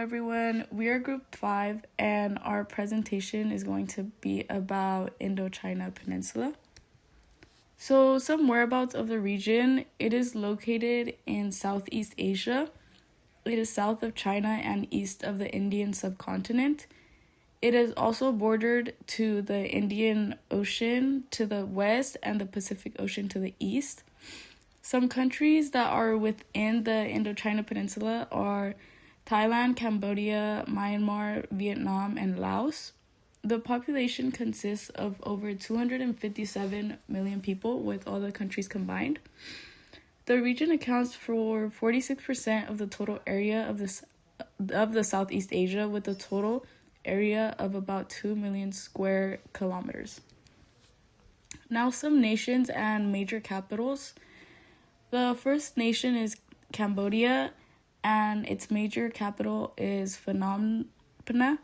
everyone. We are Group 5 and our presentation is going to be about Indochina Peninsula. So some whereabouts of the region. It is located in Southeast Asia. It is south of China and east of the Indian subcontinent. It is also bordered to the Indian Ocean to the west and the Pacific Ocean to the east. Some countries that are within the Indochina Peninsula are Thailand, Cambodia, Myanmar, Vietnam, and Laos. The population consists of over 257 million people with all the countries combined. The region accounts for 46% of the total area of the Southeast Asia, with a total area of about 2 million square kilometers. Now, some nations and major capitals. The first nation is Cambodia, and its major capital is Phnom Penh,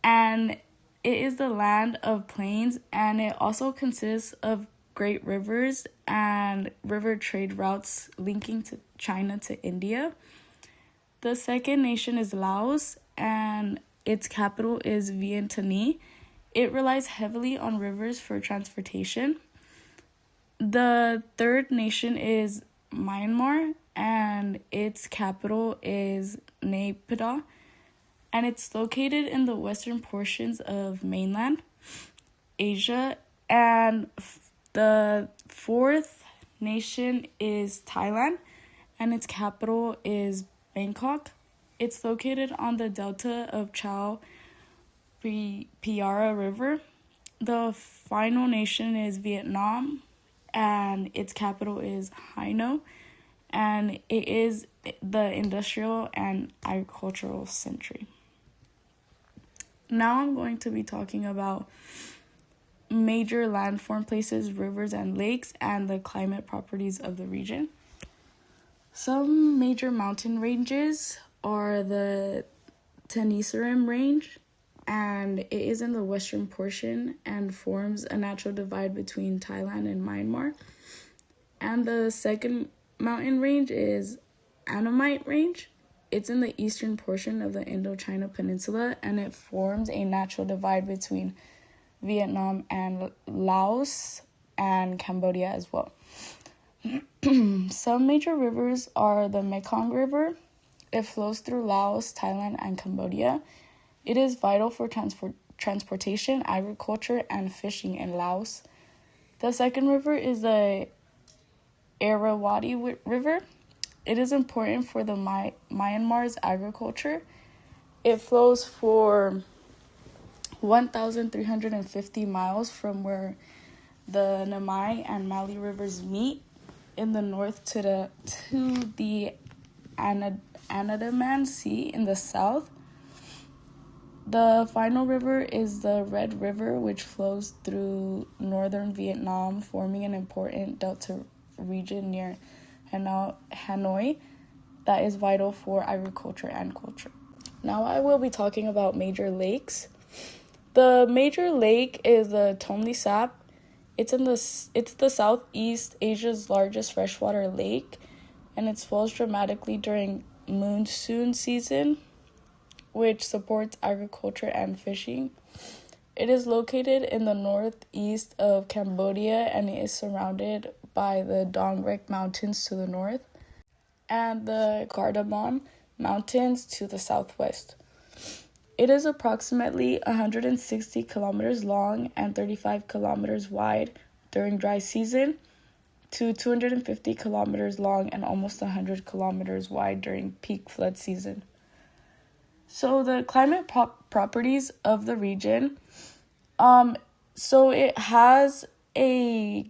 and it is the land of plains, and it also consists of great rivers and river trade routes linking to China to India. The second nation is Laos, and its capital is Vientiane. It relies heavily on rivers for transportation. The third nation is Myanmar, and its capital is Nay Pyidaw, and it's located in the western portions of mainland Asia. And the fourth nation is Thailand, and its capital is Bangkok. It's located on the delta of Chao Phraya River. The final nation is Vietnam, and its capital is Hanoi, and it is the industrial and agricultural center. Now I'm going to be talking about major landform places, rivers, and lakes, and the climate properties of the region. Some major mountain ranges are the Tenasserim Range, and it is in the western portion and forms a natural divide between Thailand and Myanmar. And the second mountain range is Annamite Range. It's in the eastern portion of the Indochina Peninsula, and it forms a natural divide between Vietnam and Laos and Cambodia as well. Some major rivers are the Mekong River. It flows through Laos, Thailand, and Cambodia. It is vital for transportation, agriculture, and fishing in Laos. The second river is the Irrawaddy River. It is important for the Myanmar's agriculture. It flows for 1,350 miles from where the Namai and Mali rivers meet in the north to the Andaman Sea in the south. The final river is the Red River, which flows through northern Vietnam, forming an important delta region near Hanoi that is vital for agriculture and culture. Now I will be talking about major lakes. The major lake is the Tonle Sap. It's the Southeast Asia's largest freshwater lake, and it swells dramatically during monsoon season, which supports agriculture and fishing. It is located in the northeast of Cambodia, and it is surrounded by the Dong Rek Mountains to the north and the Cardamom Mountains to the southwest. It is approximately 160 kilometers long and 35 kilometers wide during dry season, to 250 kilometers long and almost 100 kilometers wide during peak flood season. So the climate properties of the region, so it has a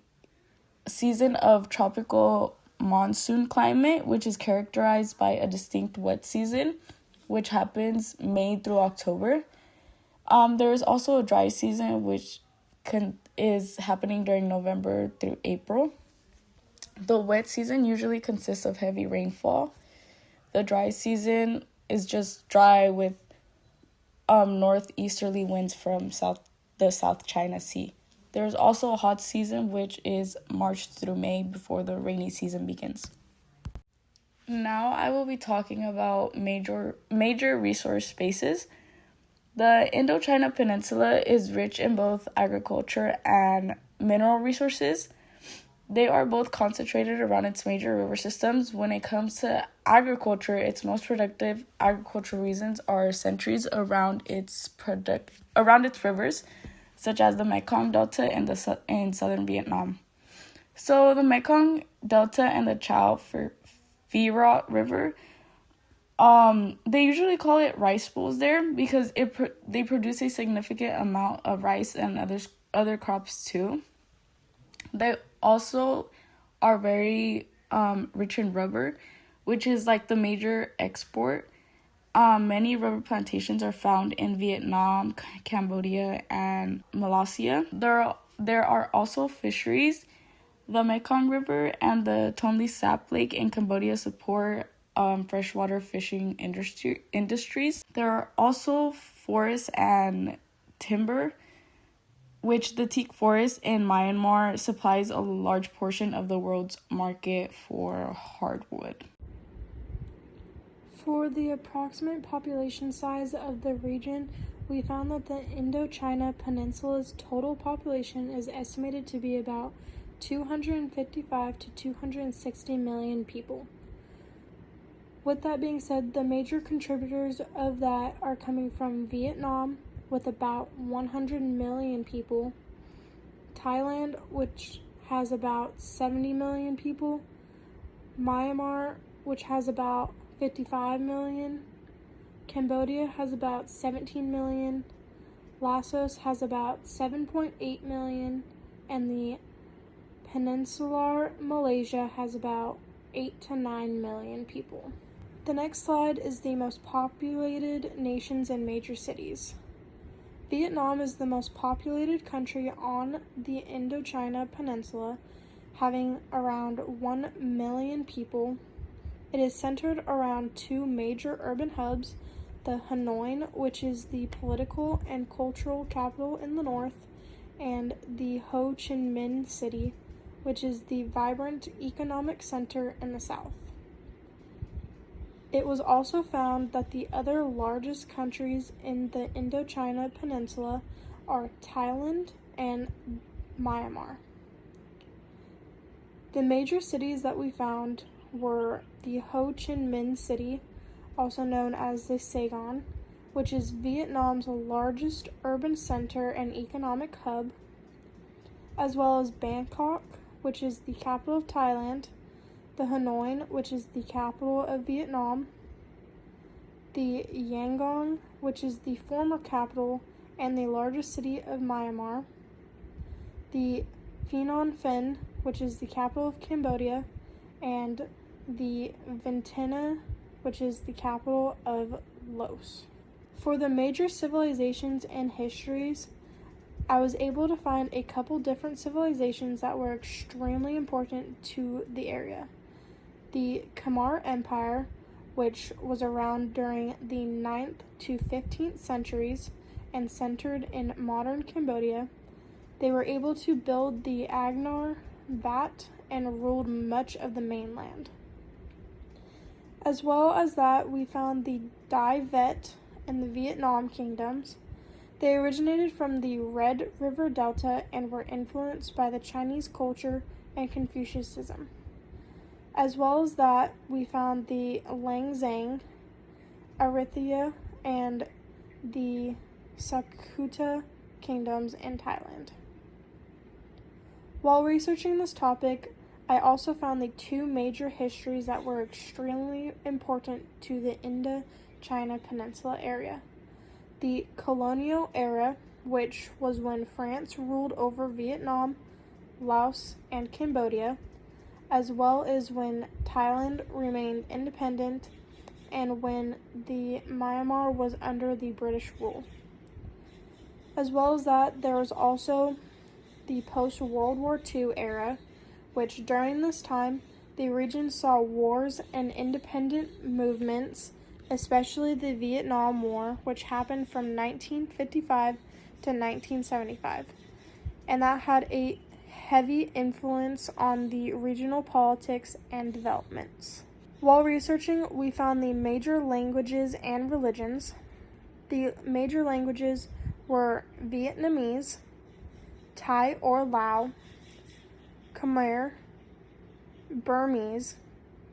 season of tropical monsoon climate, which is characterized by a distinct wet season, which happens May through October. There is also a dry season, which is happening during November through April. The wet season usually consists of heavy rainfall. The dry season is just dry with northeasterly winds from the South China Sea. There's also a hot season, which is March through May before the rainy season begins. Now I will be talking about major resource spaces. The Indochina Peninsula is rich in both agriculture and mineral resources. They are both concentrated around its major river systems. When it comes to agriculture, its most productive agricultural regions are centuries around its rivers, such as the Mekong Delta in southern Vietnam. So the Mekong Delta and the Chao Phraya River, they usually call it rice bowls there because they produce a significant amount of rice and other crops too. They also are very rich in rubber, which is like the major export. Many rubber plantations are found in Vietnam, Cambodia, and Malaysia. There are also fisheries. The Mekong River and the Tonle Sap Lake in Cambodia support freshwater fishing industries. There are also forests and timber, which the teak forest in Myanmar supplies a large portion of the world's market for hardwood. For the approximate population size of the region, we found that the Indochina Peninsula's total population is estimated to be about 255 to 260 million people. With that being said, the major contributors of that are coming from Vietnam, with about 100 million people, Thailand, which has about 70 million people, Myanmar, which has about 55 million, Cambodia has about 17 million, Laos has about 7.8 million, and the Peninsular Malaysia has about 8 to 9 million people. The next slide is the most populated nations and major cities. Vietnam is the most populated country on the Indochina Peninsula, having around 1 million people. It is centered around two major urban hubs, the Hanoi, which is the political and cultural capital in the north, and the Ho Chi Minh City, which is the vibrant economic center in the south. It was also found that the other largest countries in the Indochina Peninsula are Thailand and Myanmar. The major cities that we found were the Ho Chi Minh City, also known as the Saigon, which is Vietnam's largest urban center and economic hub, as well as Bangkok, which is the capital of Thailand, the Hanoi, which is the capital of Vietnam, the Yangon, which is the former capital and the largest city of Myanmar, the Phnom Penh, which is the capital of Cambodia, and the Vientiane, which is the capital of Laos. For the major civilizations and histories, I was able to find a couple different civilizations that were extremely important to the area. The Khmer Empire, which was around during the 9th to 15th centuries and centered in modern Cambodia. They were able to build the Angkor Wat and ruled much of the mainland. As well as that, we found the Dai Viet and the Vietnam kingdoms. They originated from the Red River Delta and were influenced by the Chinese culture and Confucianism. As well as that, we found the Lang Zang, Eritrea, and the Sakhuta kingdoms in Thailand. While researching this topic, I also found the two major histories that were extremely important to the Indochina Peninsula area. The colonial era, which was when France ruled over Vietnam, Laos, and Cambodia, as well as when Thailand remained independent and when the Myanmar was under the British rule. As well as that, there was also the post-World War II era, which during this time, the region saw wars and independent movements, especially the Vietnam War, which happened from 1955 to 1975. And that had a heavy influence on the regional politics and developments. While researching, we found the major languages and religions. The major languages were Vietnamese, Thai or Lao, Khmer, Burmese,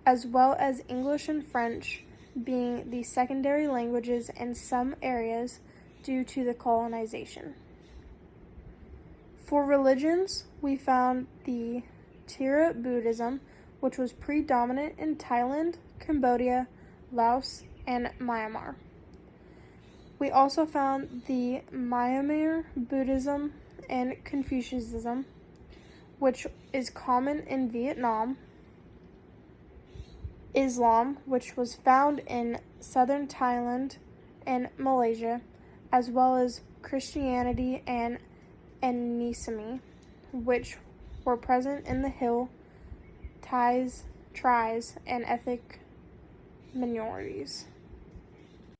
as well as English and French being the secondary languages in some areas due to the colonization. For religions, we found the Thera Buddhism, which was predominant in Thailand, Cambodia, Laos, and Myanmar. We also found the Myanmar Buddhism and Confucianism, which is common in Vietnam, Islam, which was found in southern Thailand and Malaysia, as well as Christianity and Anisimi, which were present in the Hill, Thais, Tris, and ethnic minorities.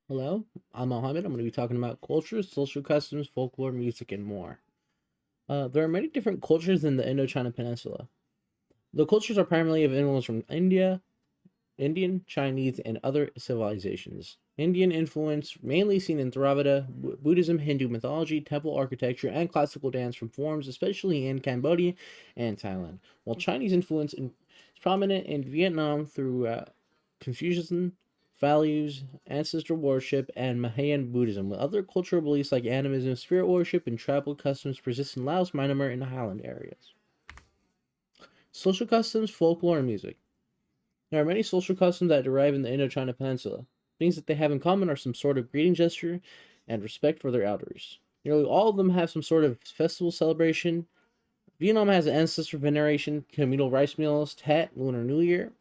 Hello, I'm Mohamad. I'm going to be talking about culture, social customs, folklore, music, and more. There are many different cultures in the Indochina Peninsula. The cultures are primarily of influence from India, Indian, Chinese, and other civilizations. Indian influence mainly seen in Theravada, Buddhism, Hindu mythology, temple architecture, and classical dance from forms, especially in Cambodia and Thailand. While Chinese influence is prominent in Vietnam through Confucianism, values, ancestor worship, and Mahayan Buddhism, with other cultural beliefs like animism, spirit worship, and tribal customs persist in Laos, Myanmar, and the Highland areas. Social customs, folklore, and music. There are many social customs that derive in the Indochina Peninsula. Things that they have in common are some sort of greeting gesture and respect for their elders. Nearly all of them have some sort of festival celebration. Vietnam has ancestor veneration, communal rice meals, Tet, Lunar New Year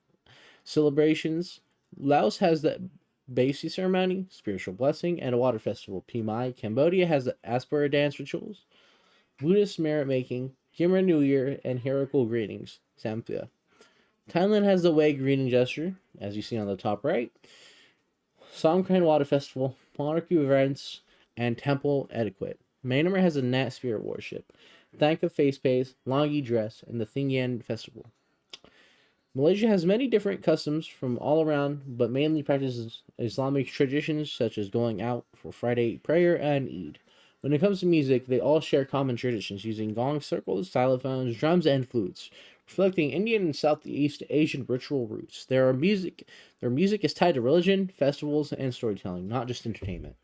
celebrations. Laos has the Basi ceremony, spiritual blessing, and a water festival, Pi Mai. Cambodia has the Aspera dance rituals, Buddhist merit making, Khmer New Year, and hierarchical greetings, Samphia. Thailand has the Way greeting gesture, as you see on the top right, Songkran Water Festival, monarchy events, and temple etiquette. Myanmar has a Nat spirit worship, Thangka face paste, Longi dress, and the Thing Yen festival. Malaysia has many different customs from all around, but mainly practices Islamic traditions such as going out for Friday prayer and Eid. When it comes to music, they all share common traditions using gong circles, xylophones, drums, and flutes, reflecting Indian and Southeast Asian ritual roots. Their music is tied to religion, festivals, and storytelling, not just entertainment.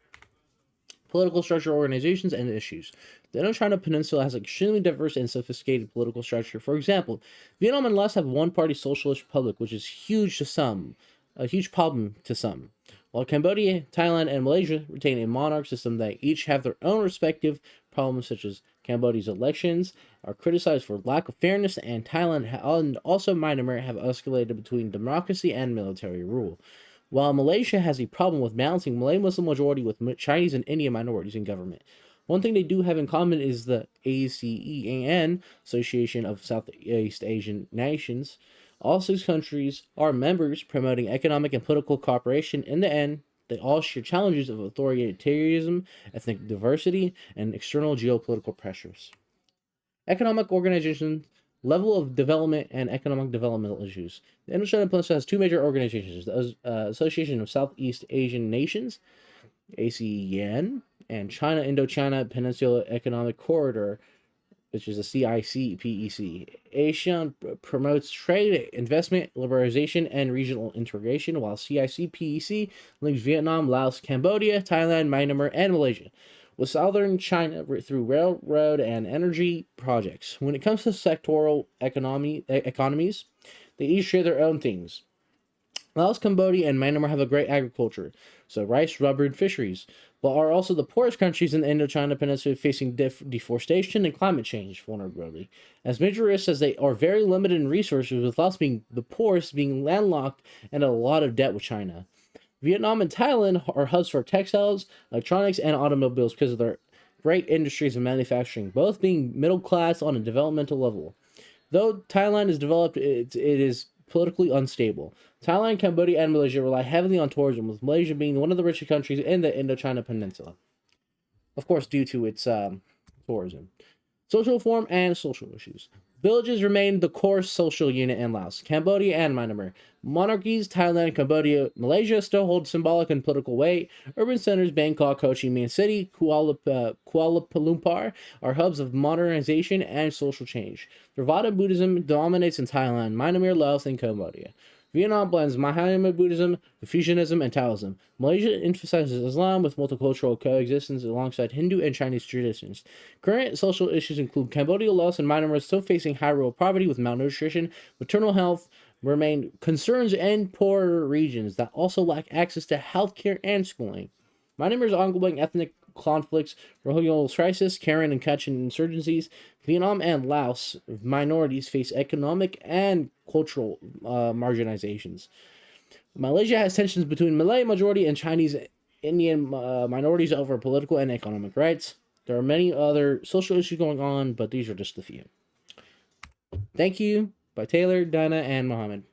Political structure, organizations, and issues. The Indochina Peninsula has an extremely diverse and sophisticated political structure. For example, Vietnam and Laos have one-party socialist republic, which is huge to some, a huge problem to some. While Cambodia, Thailand, and Malaysia retain a monarch system that each have their own respective problems, such as Cambodia's elections are criticized for lack of fairness, and Thailand and also Myanmar have escalated between democracy and military rule. While Malaysia has a problem with balancing Malay Muslim majority with Chinese and Indian minorities in government. One thing they do have in common is the ASEAN, Association of Southeast Asian Nations. All 6 countries are members promoting economic and political cooperation. In the end, they all share challenges of authoritarianism, ethnic diversity, and external geopolitical pressures. Economic organization, level of development, and economic developmental issues. The Indochina Peninsula has 2 major organizations, the Association of Southeast Asian Nations, ASEAN, and China Indochina Peninsula Economic Corridor, which is a CICPEC. ASEAN promotes trade, investment, liberalization, and regional integration, while CICPEC links Vietnam, Laos, Cambodia, Thailand, Myanmar, and Malaysia with southern China through railroad and energy projects. When it comes to sectoral economies, they each share their own things. Laos, Cambodia, and Myanmar have a great agriculture, so rice, rubber, and fisheries, but are also the poorest countries in the Indochina Peninsula, facing deforestation and climate change vulnerability. As major risks as they are very limited in resources, with Laos being the poorest, being landlocked, and a lot of debt with China. Vietnam and Thailand are hubs for textiles, electronics, and automobiles because of their great industries of manufacturing, both being middle class on a developmental level. Though Thailand is developed, it is politically unstable. Thailand, Cambodia, and Malaysia rely heavily on tourism, with Malaysia being one of the richest countries in the Indochina Peninsula. Of course, due to its tourism. Social reform and social issues. Villages remain the core social unit in Laos, Cambodia, and Myanmar. Monarchies, Thailand, Cambodia, Malaysia still hold symbolic and political weight. Urban centers, Bangkok, Ho Chi Minh City, Kuala Lumpur, are hubs of modernization and social change. Theravada Buddhism dominates in Thailand, Myanmar, Laos, and Cambodia. Vietnam blends Mahayana Buddhism, Confucianism, and Taoism. Malaysia emphasizes Islam with multicultural coexistence alongside Hindu and Chinese traditions. Current social issues include Cambodia, Laos, and Myanmar still facing high rural poverty with malnutrition, maternal health remain concerns in poorer regions that also lack access to healthcare and schooling. Myanmar's ongoing ethnic conflicts, Rohingya crisis, Karen and Kachin insurgencies, Vietnam and Laos minorities face economic and cultural marginalizations. Malaysia has tensions between Malay majority and Chinese Indian minorities over political and economic rights. There are many other social issues going on, but these are just a few. Thank you by Taylor, Danna, and Mohamad.